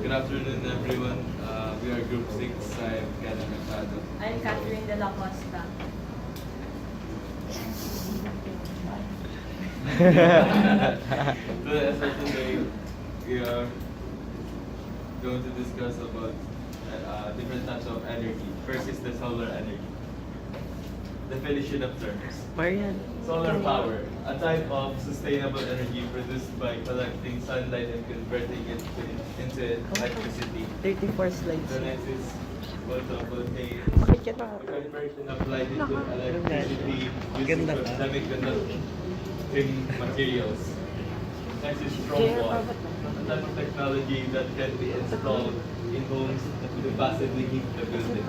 Good afternoon, everyone. We are Group 6. I'm Kenneth Mercado. I'm Catherine de la Costa. So today, we are going to discuss about different types of energy. First is the solar energy. Definition of terms. Marian. Solar power, a type of sustainable energy produced by collecting sunlight and converting it into electricity. 34 slides. The next is photovoltaic. Bakit ka na? The conversion of light into electricity using Ganda ka. semiconducting materials. Next is strong wall, a type of technology that can be installed in homes to passively heat the building.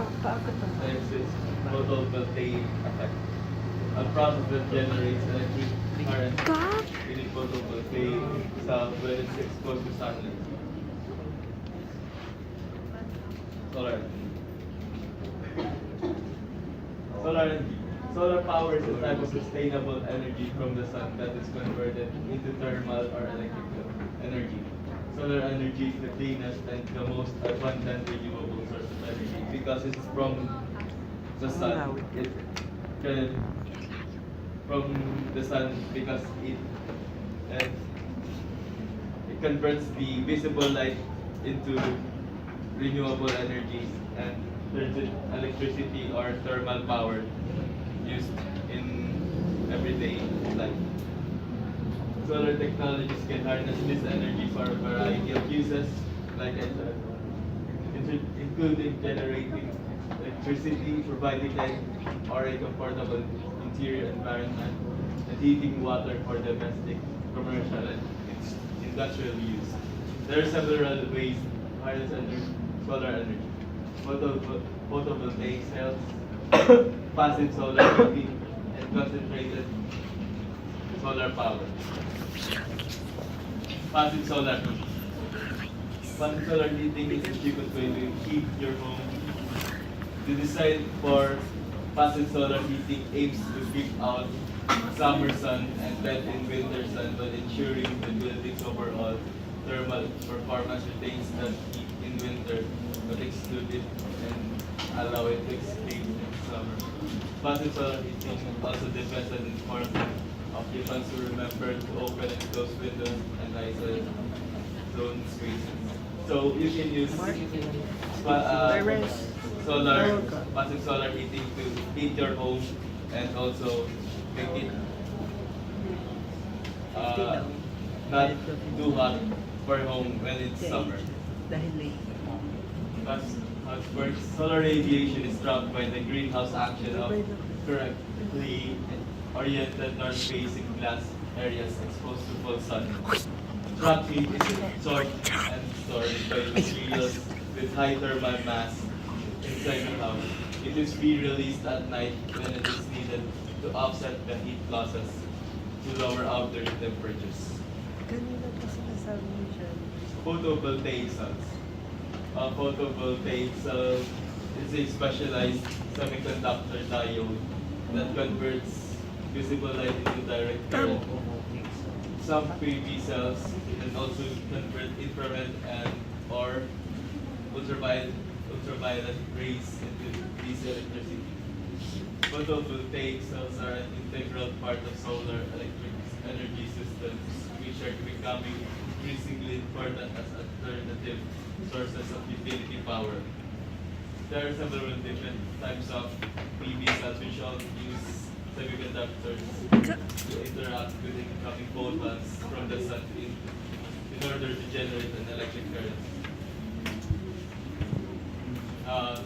Next is photovoltaic effect, a process that generates electric current in a photovoltaic cell when it's exposed to sunlight. Solar energy. Solar energy. Solar power is a type of sustainable energy from the sun that is converted into thermal or electrical energy. Solar energy is the cleanest and the most abundant renewable source of energy because it's from the sun. It can from the sun because it converts the visible light into renewable energies and turns it electricity or thermal power used in everyday life. Solar technologies can harness this energy for a variety of uses, like I said, including generating electricity, providing light or a comfortable interior environment, and heating water for domestic, commercial, and industrial use. There are several ways to harness solar energy. Photovoltaic cells, passive solar heating, and concentrated solar power. Passive solar heating. Passive solar heating is a cheapest way to heat your home. The design for passive solar heating aims to keep out summer sun and let in winter sun, but ensuring the building's overall thermal performance retains that heat in winter, but exclude it and allow it to escape in summer. Passive solar heating also depends on the enforcement. Occupants who remember to open and close windows and isolate zone spaces. So you can use passive solar heating to heat your home and also make it not too hot for home when it's summer. Dahil late. That's how it works. Solar radiation is trapped by the greenhouse action of correctly oriented north-facing glass areas exposed to full sun. Trapped heat is absorbed and stored by materials with high thermal mass inside the house. It is re-released at night when it is needed to offset the heat losses to lower outdoor temperatures. Kanina pa sinasabi niyo siya. Photovoltaic cells. A photovoltaic cell is a specialized semiconductor diode that converts visible light into direct current. Some PV cells can also convert infrared and or ultraviolet rays into DC electricity. Photovoltaic cells are an integral part of solar electric energy systems, which are becoming increasingly important as alternative sources of utility power. There are several different types of PV cells which all use semiconductors to interact with incoming photons from the sun in order to generate an electric current.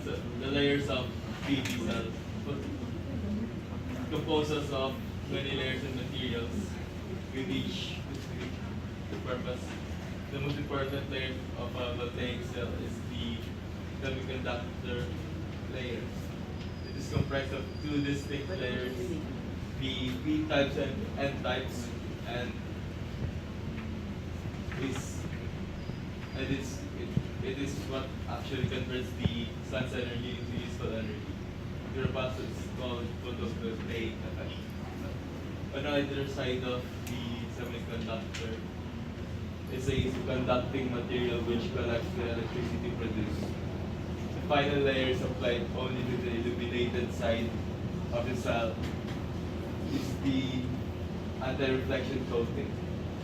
So the layers of PV cells composes of many layers and materials with each specific purpose. The most important layer of a voltaic cell is the semiconductor layer. It is comprised of two distinct layers, the P types and N types, and it is what actually converts the sun's energy into useful energy. The process is called photosynthesis. On either side of the semiconductor is a conducting material which collects the electricity produced. The final layer is applied only to the illuminated side of the cell is the anti-reflection coating.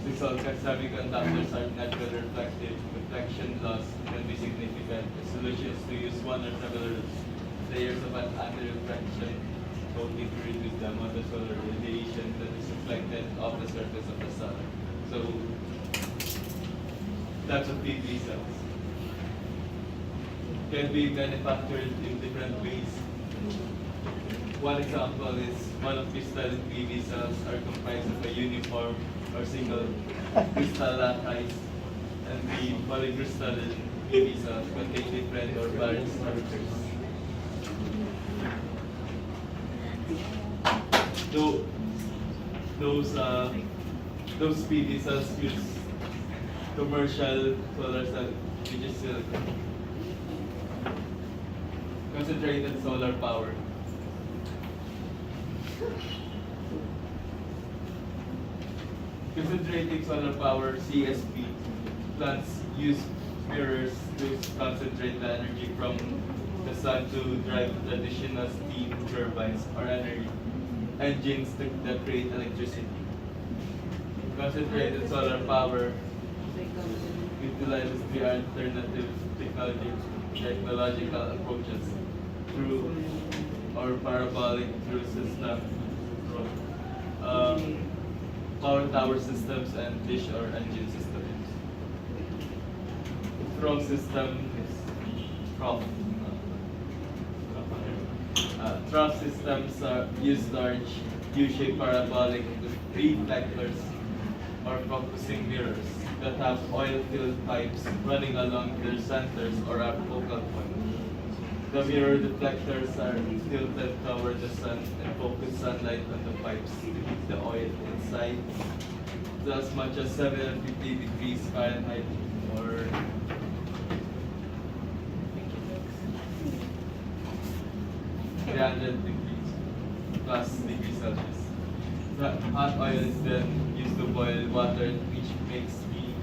Since all semiconductors are naturally reflective, reflection loss can be significant. The solution is to use one or several layers of an anti-reflection coating to reduce the amount of solar radiation that is reflected off the surface of the sun. So, types of PV cells can be manufactured in different ways. One example is monocrystalline PV cells are comprised of a uniform or single crystal lattice, and the polycrystalline PV cells contain different or various structures. Though those PV cells use commercial solar cell, which is concentrated solar power. Concentrating solar power (CSP) plants use mirrors to concentrate the energy from the sun to drive traditional steam turbines or energy engines that create electricity. Concentrated solar power utilizes the alternative technological approaches through or parabolic through system, power tower systems and dish or engine systems. Trough system is trough systems use large U-shaped parabolic reflectors or focusing mirrors that have oil-filled pipes running along their centers or at focal point. The mirror deflectors are tilted toward the sun and focus sunlight on the pipes to heat the oil inside to as much as 750 degrees Fahrenheit or 300 degrees plus degrees Celsius. The hot oil is then used to boil water, which makes steam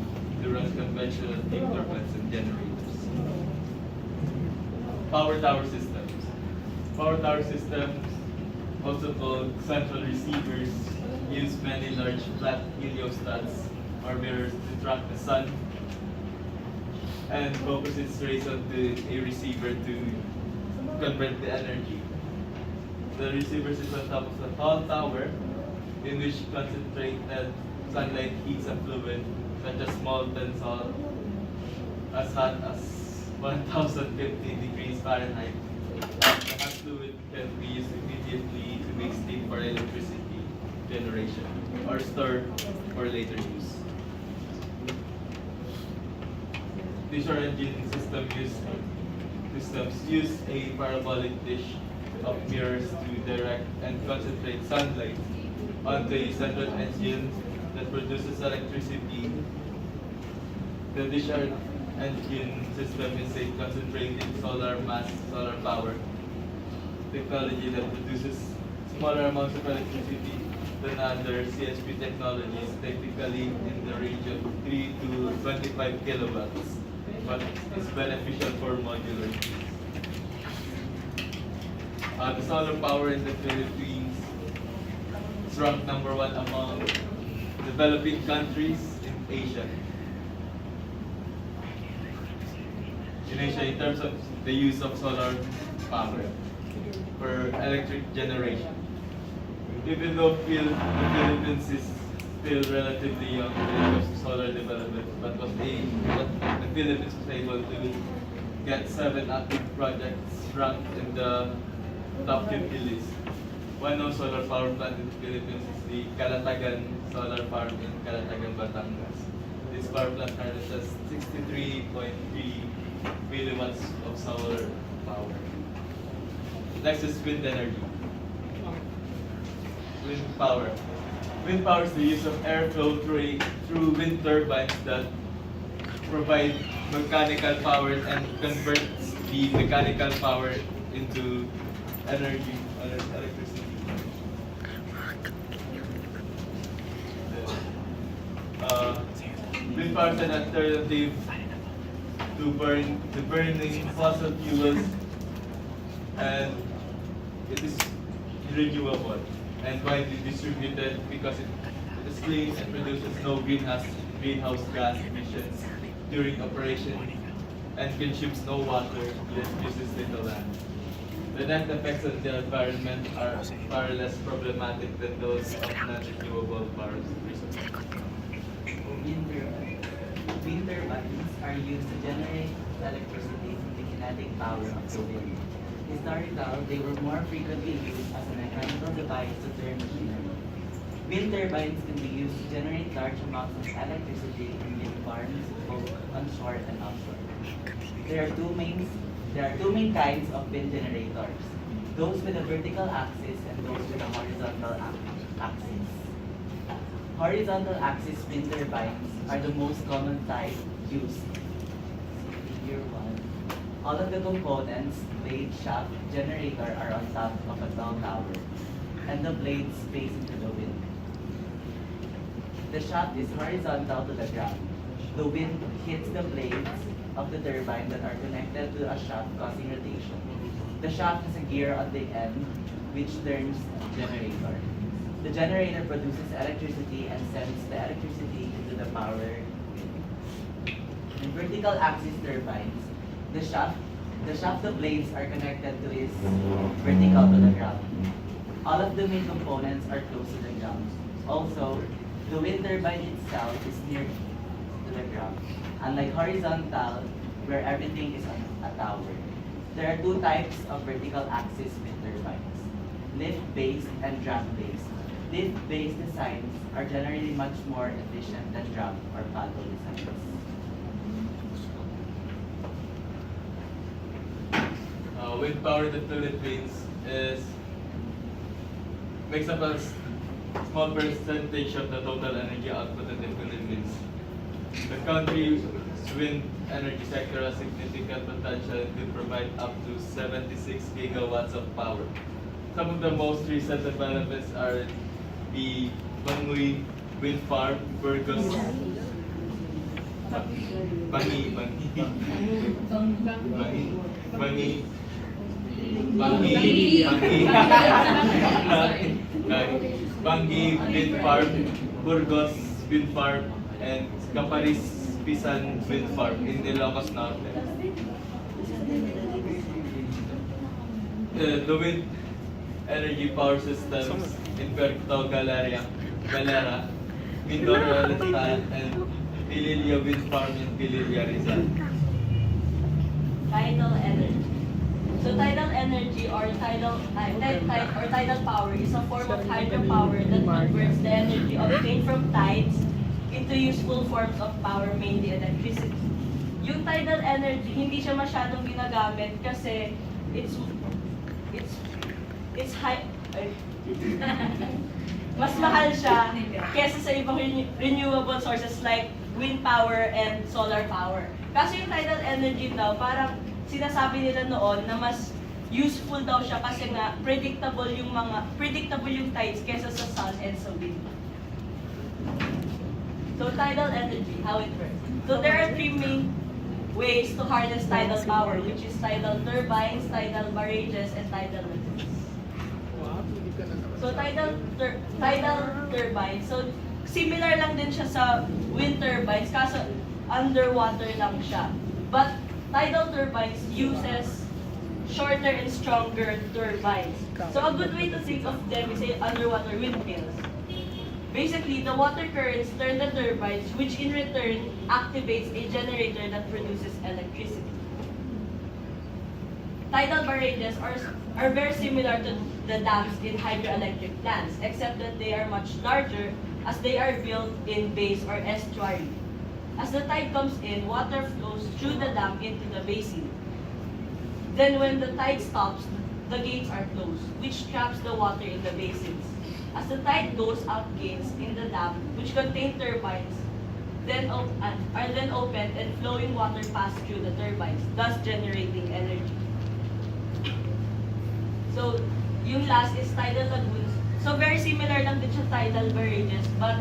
to run conventional steam turbines and generators. Power tower systems. Power tower systems, also called central receivers, use many large flat heliostats or mirrors to track the sun and focus its rays onto a receiver to convert the energy. The receiver sits on top of a tall tower in which concentrated sunlight heats a fluid such as molten salt as hot as 1050 degrees Fahrenheit. The hot fluid can be used immediately to make steam for electricity generation or stored for later use. Dish or engine systems use a parabolic dish of mirrors to direct and concentrate sunlight onto a central engine that produces electricity. The dish or engine system is a concentrated solar power technology that produces smaller amounts of electricity than other CSP technologies, typically in the range of 3 to 25 kilowatts, but is beneficial for modular use. The solar power in the Philippines is ranked #1 among developing countries in Asia. In Asia, in terms of the use of solar power for electric generation. Even though the Philippines is still relatively young when it comes to solar development, but the Philippines was able to get 7 active projects ranked in the top 50 list. One known solar power plant in the Philippines is the Calatagan Solar Farm in Calatagan, Batangas. This power plant harnesses 63.3 milliwatts of solar power. Next is wind energy. Wind power. Wind power is the use of airflow through wind turbines that provide mechanical power and converts the mechanical power into energy, electricity. wind power is an alternative to burning fossil fuels, and it is renewable and widely distributed because it is clean and produces no greenhouse gas emissions during operation and consumes no water, yet uses little land. The net effects on the environment are far less problematic than those of non-renewable power resources. Wind turbines are used to generate electricity from the kinetic power of the wind. Historically, they were more frequently used as a mechanical device to turn machinery. Wind turbines can be used to generate large amounts of electricity in wind farms, both onshore and offshore. There are two main kinds of wind generators: those with a vertical axis and those with a horizontal axis. Horizontal axis wind turbines are the most common type used. Figure 1. All of the components, blade, shaft, generator are on top of a tall tower, and the blades face into the wind. The shaft is horizontal to the ground. The wind hits the blades of the turbine that are connected to a shaft, causing rotation. The shaft has a gear on the end, which turns the generator. The generator produces electricity and sends the electricity into the power grid. In vertical axis turbines, the shaft of blades are connected to is vertical to the ground. All of the main components are close to the ground. Also, the wind turbine itself is near to the ground, unlike horizontal, where everything is on a tower. There are two types of vertical axis wind turbines: lift-based and drum-based. Lift-based designs are generally much more efficient than drum or paddle designs. Wind power in the Philippines makes up a small percentage of the total energy output in the Philippines. The country's wind energy sector has significant potential to provide up to 76 gigawatts of power. Some of the most recent developments are the Bangi Wind Farm, Burgos, Bangi Wind Farm, Burgos Wind Farm, and Caparis Pisan Wind Farm in Ilocos Norte. The wind energy power systems in Puerto Galera, Mindoro, Rizal, and Pililla Wind Farm in Pililla, Rizal. Tidal energy. So tidal energy or tidal power is a form of hydropower that converts the energy obtained from tides into useful forms of power, mainly electricity. Yung tidal energy, hindi siya masyadong ginagamit kasi it's high. Mas mahal siya kesa sa ibang renewable sources like wind power and solar power. Kasi yung tidal energy daw, parang sinasabi nila noon na mas useful daw siya kasi nga predictable yung tides kesa sa sun and sa wind. So tidal energy, how it works. So there are three main ways to harness tidal power, which is tidal turbines, tidal barrages, and tidal lagoons. So tidal turbine, so similar lang din siya sa wind turbines, kaso underwater lang siya. But tidal turbines uses shorter and stronger turbines. So a good way to think of them is underwater windmills. Basically, the water currents turn the turbines, which in return activates a generator that produces electricity. Tidal barrages are very similar to the dams in hydroelectric plants, except that they are much larger as they are built in bays or estuary. As the tide comes in, water flows through the dam into the basin. Then when the tide stops, the gates are closed, which traps the water in the basins. As the tide goes out, gates in the dam, which contain turbines, are then opened and flowing water passes through the turbines, thus generating energy. So, yung last is tidal lagoons. So, very similar lang din siya tidal barrages, but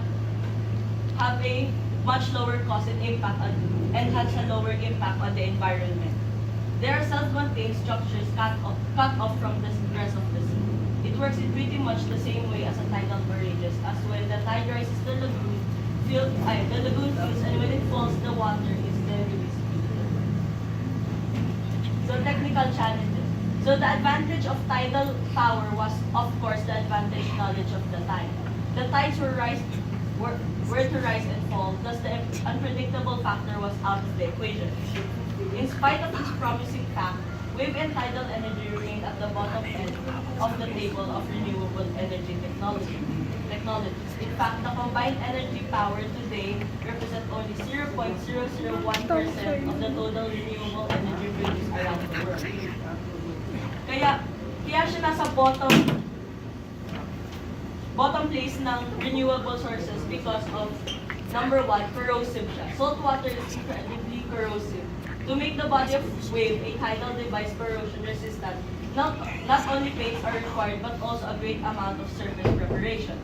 have a much lower cost and impact on, and has a lower impact on the environment. They are self-contained structures cut off from the rest of the sea. It works in pretty much the same way as a tidal barrages, as when the tide rises the lagoon, the lagoon fills, and when it falls, the water is then released. So technical challenges. So the advantage of tidal power was, of course, the advantage knowledge of the tide. The tides were to rise and fall, thus the unpredictable factor was out of the equation. In spite of this promising fact, wave and tidal energy remain at the bottom end of the table of renewable energy technologies. In fact, the combined energy power today represents only 0.001% of the total renewable energy produced around the world. Kaya siya nasa bottom place ng renewable sources because of, number one, corrosive siya. Salt water is incredibly corrosive. To make the body of wave a tidal device corrosion resistant, not only paints are required but also a great amount of surface preparation.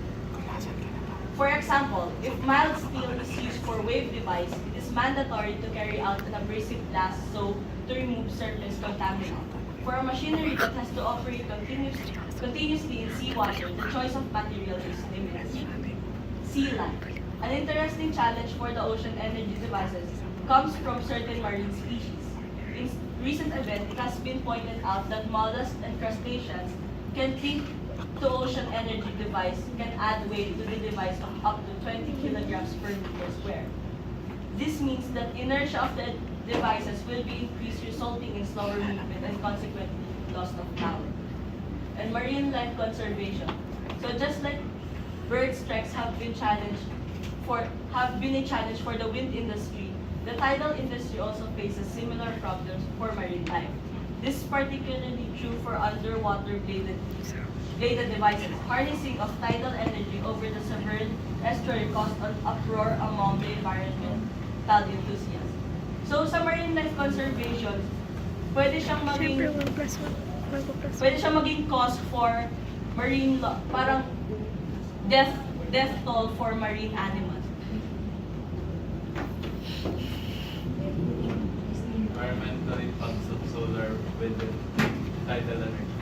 For example, if mild steel is used for wave device, it is mandatory to carry out an abrasive blast so to remove surface contaminant. For a machinery that has to operate continuously in seawater, the choice of material is limited. Sea life. An interesting challenge for the ocean energy devices comes from certain marine species. In recent events, it has been pointed out that mollusks and crustaceans can think to ocean energy device can add weight to the device of up to 20 kilograms per meter square. This means that inertia of the devices will be increased, resulting in slower movement and consequently loss of power. And marine life conservation. So just like bird strikes have been a challenge for the wind industry, the tidal industry also faces similar problems for marine life. This is particularly true for underwater bladed devices. Harnessing of tidal energy over the submerged estuary caused an uproar among the environmental enthusiasts. So sa marine life conservation, pwede siyang maging cause for marine parang death toll for marine animals. Environmental impacts of solar with tidal energy.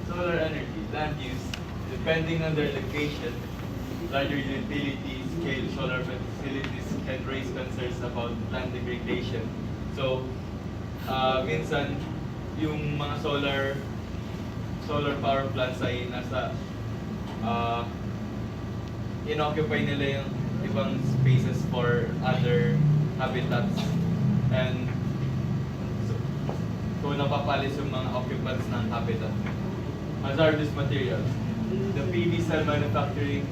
Solar energy, land use, depending on their location, larger utility scale solar facilities can raise concerns about land degradation. So, minsan, yung mga solar power plants ay nasa, inoccupy nila yung ibang spaces for other habitats. And so napapalis yung mga occupants ng habitat. Hazardous materials. The PV cell manufacturing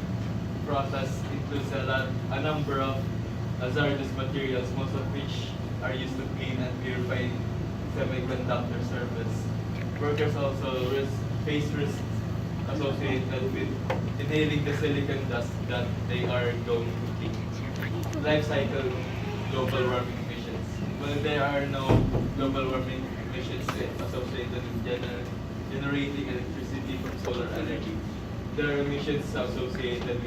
process includes a number of hazardous materials, most of which are used to clean and purify semiconductor surface. Workers also face risks associated with inhaling the silicon dust that they are going to clean. Life cycle global warming emissions. Well, there are no global warming emissions associated with generating electricity from solar energy. There are emissions associated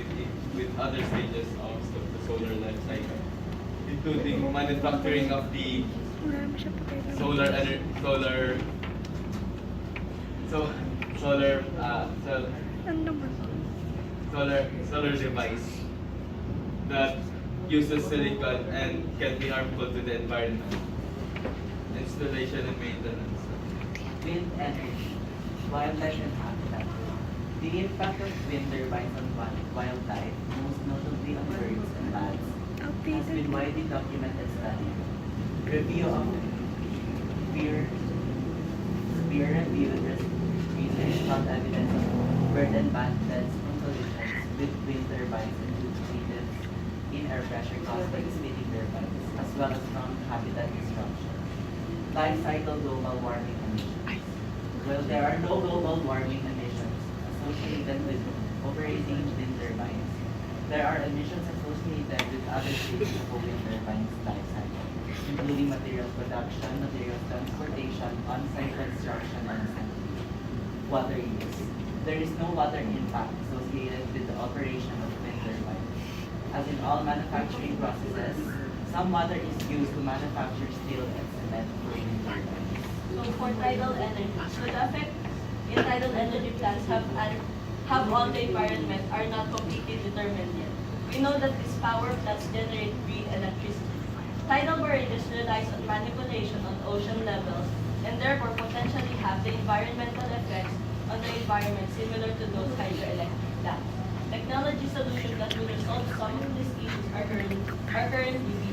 with other stages of the solar life cycle, including manufacturing of the solar device that uses silicon and can be harmful to the environment. Installation and maintenance. Wind energy, wildlife and habitat. The impact of wind turbines on wildlife, most notably on birds and bats, has been widely documented studied. Review of peer-reviewed research found evidence of bird and bat deaths from collisions with wind turbines and changes in air pressure caused by spinning turbines, as well as from habitat destruction. Life cycle global warming emissions. Well, there are no global warming emissions associated with operating wind turbines. There are emissions associated with other stages of a wind turbine's life cycle, including material production, material transportation, on-site construction, and assembly. Water use. There is no water impact associated with the operation of wind turbines. as in all manufacturing processes, some water is used to manufacture steel and cement for wind turbines. So for tidal energy, so the effect in tidal energy plants have on the environment are not completely determined yet. We know that these power plants generate green electricity. Tidal barrages relies on manipulation on ocean levels and therefore potentially have the environmental effects on the environment similar to those hydroelectric plants. Technology solutions that will resolve some of these issues are currently being